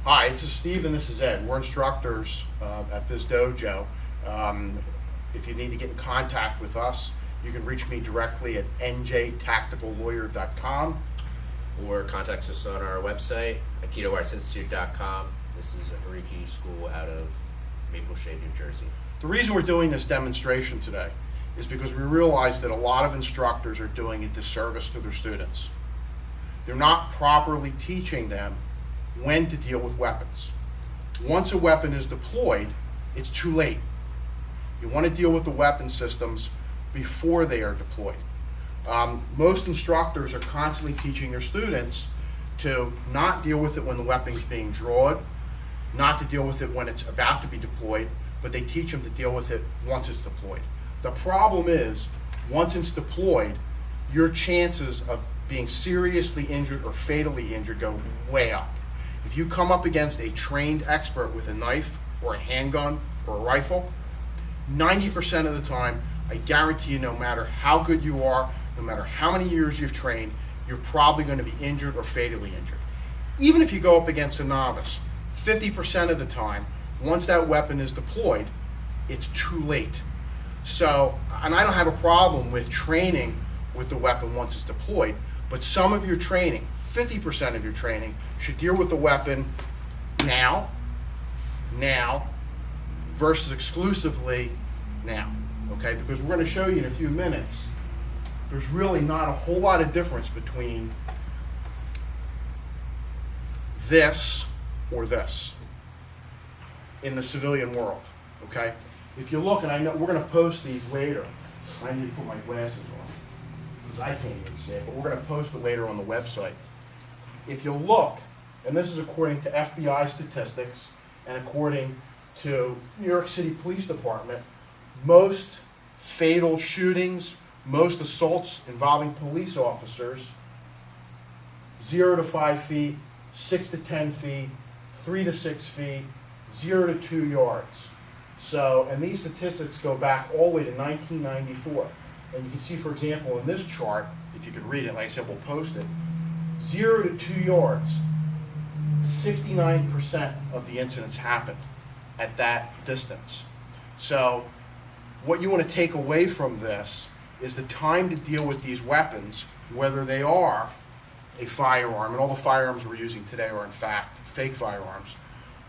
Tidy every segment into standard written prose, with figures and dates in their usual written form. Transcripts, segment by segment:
Hi, this is Steve and this is Ed. We're instructors at this dojo. If you need to get in contact with us, you can reach me directly at njtacticallawyer.com. Or contact us on our website, AikitoArtsInstitute.com. This is a Hariki school out of Maple Shade, New Jersey. The reason we're doing this demonstration today is because we realize that a lot of instructors are doing a disservice to their students. They're not properly teaching them when to deal with weapons. Once a weapon is deployed, it's too late. You want to deal with the weapon systems before they are deployed. Most instructors are constantly teaching their students to not deal with it when the weapon's being drawn, not to deal with it when it's about to be deployed, but they teach them to deal with it once it's deployed. The problem is, once it's deployed, your chances of being seriously injured or fatally injured go way up. If you come up against a trained expert with a knife or a handgun or a rifle, 90% of the time, I guarantee you, no matter how good you are, no matter how many years you've trained, you're probably going to be injured or fatally injured. Even if you go up against a novice, 50% of the time, once that weapon is deployed, it's too late. So, and I don't have a problem with training with the weapon once it's deployed, but some of your training, 50% of your training, should deal with the weapon now, versus exclusively now, okay? Because we're going to show you in a few minutes, there's really not a whole lot of difference between this or this in the civilian world, okay? If you look, and I know we're going to post these later. I need to put my glasses on because I can't even see it, but we're going to post it later on the website. If you look, and this is according to FBI statistics and according to New York City Police Department, most fatal shootings, most assaults involving police officers, 0 to 5 feet, 6 to 10 feet, 3 to 6 feet, 0 to 2 yards. So, and these statistics go back all the way to 1994. And you can see, for example, in this chart, if you could read it, like I said, we'll post it, 0 to 2 yards, 69% of the incidents happened at that distance. So, what you want to take away from this is the time to deal with these weapons, whether they are a firearm, and all the firearms we're using today are in fact fake firearms,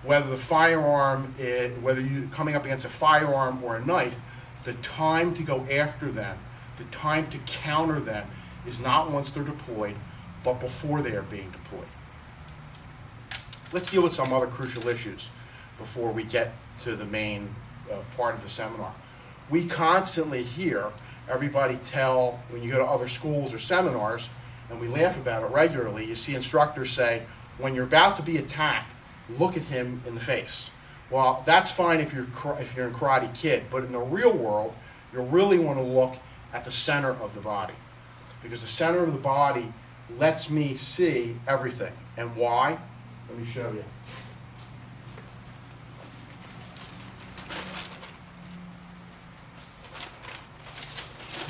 whether the firearm is, whether you're coming up against a firearm or a knife, the time to go after them, the time to counter them is not once they're deployed, but before they are being deployed. Let's deal with some other crucial issues before we get to the main part of the seminar. We constantly hear everybody tell, when you go to other schools or seminars, and we laugh about it regularly, you see instructors say, when you're about to be attacked, look at him in the face. Well, that's fine if you're in Karate Kid, but in the real world, you'll really want to look at the center of the body, because the center of the body lets me see everything. And why? Let me show you.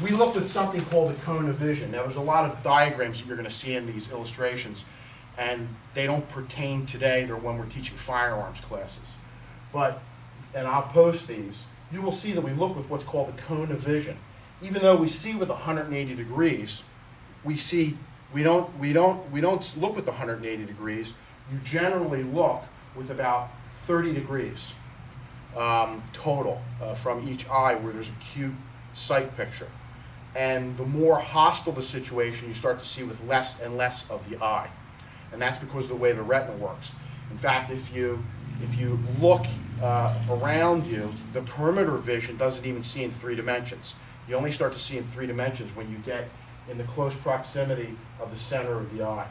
We looked at something called the cone of vision. Now, there's a lot of diagrams that you're going to see in these illustrations, and they don't pertain today. They're when we're teaching firearms classes. But, and I'll post these, you will see that we look with what's called the cone of vision. Even though we see with 180 degrees, we don't look with 180 degrees. You generally look with about 30 degrees total from each eye, where there's acute sight picture. And the more hostile the situation, you start to see with less and less of the eye. And that's because of the way the retina works. In fact, if you look around you, the perimeter vision doesn't even see in 3 dimensions. You only start to see in 3 dimensions when you get in the close proximity of the center of the eye.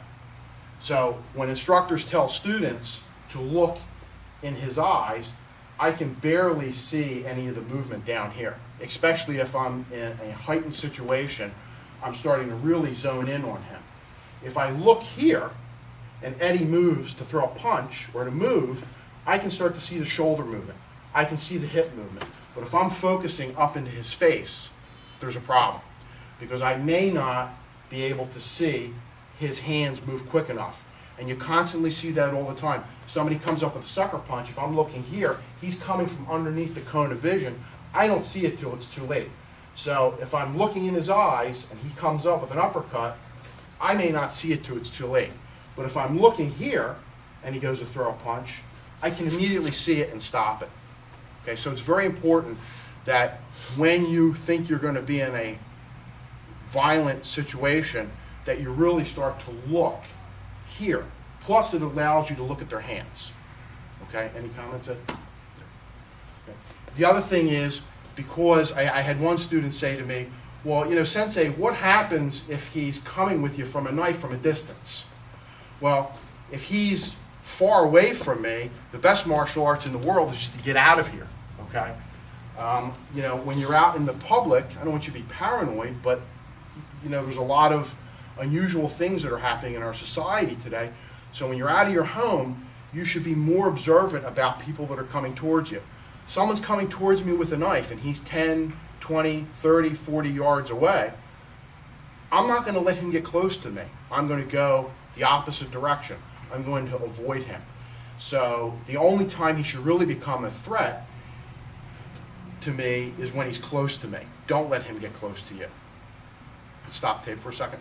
So when instructors tell students to look in his eyes, I can barely see any of the movement down here, especially if I'm in a heightened situation. I'm starting to really zone in on him. If I look here and Eddie moves to throw a punch or to move, I can start to see the shoulder movement. I can see the hip movement. But if I'm focusing up into his face, there's a problem, because I may not be able to see his hands move quick enough. And you constantly see that all the time. Somebody comes up with a sucker punch, if I'm looking here, he's coming from underneath the cone of vision. I don't see it till it's too late. So if I'm looking in his eyes and he comes up with an uppercut, I may not see it till it's too late. But if I'm looking here and he goes to throw a punch, I can immediately see it and stop it. Okay, so it's very important that when you think you're going to be in a violent situation, that you really start to look here. Plus, it allows you to look at their hands. Okay, any comments? Ed? Okay. The other thing is, because I had one student say to me, well, you know, Sensei, what happens if he's coming with you from a knife from a distance? Well, if he's far away from me, the best martial arts in the world is just to get out of here, okay? You know, when you're out in the public, I don't want you to be paranoid, but, you know, there's a lot of unusual things that are happening in our society today. So when you're out of your home, you should be more observant about people that are coming towards you. Someone's coming towards me with a knife and he's 10, 20, 30, 40 yards away. I'm not going to let him get close to me. I'm going to go the opposite direction. I'm going to avoid him. So the only time he should really become a threat to me is when he's close to me. Don't let him get close to you. Stop tape for a second.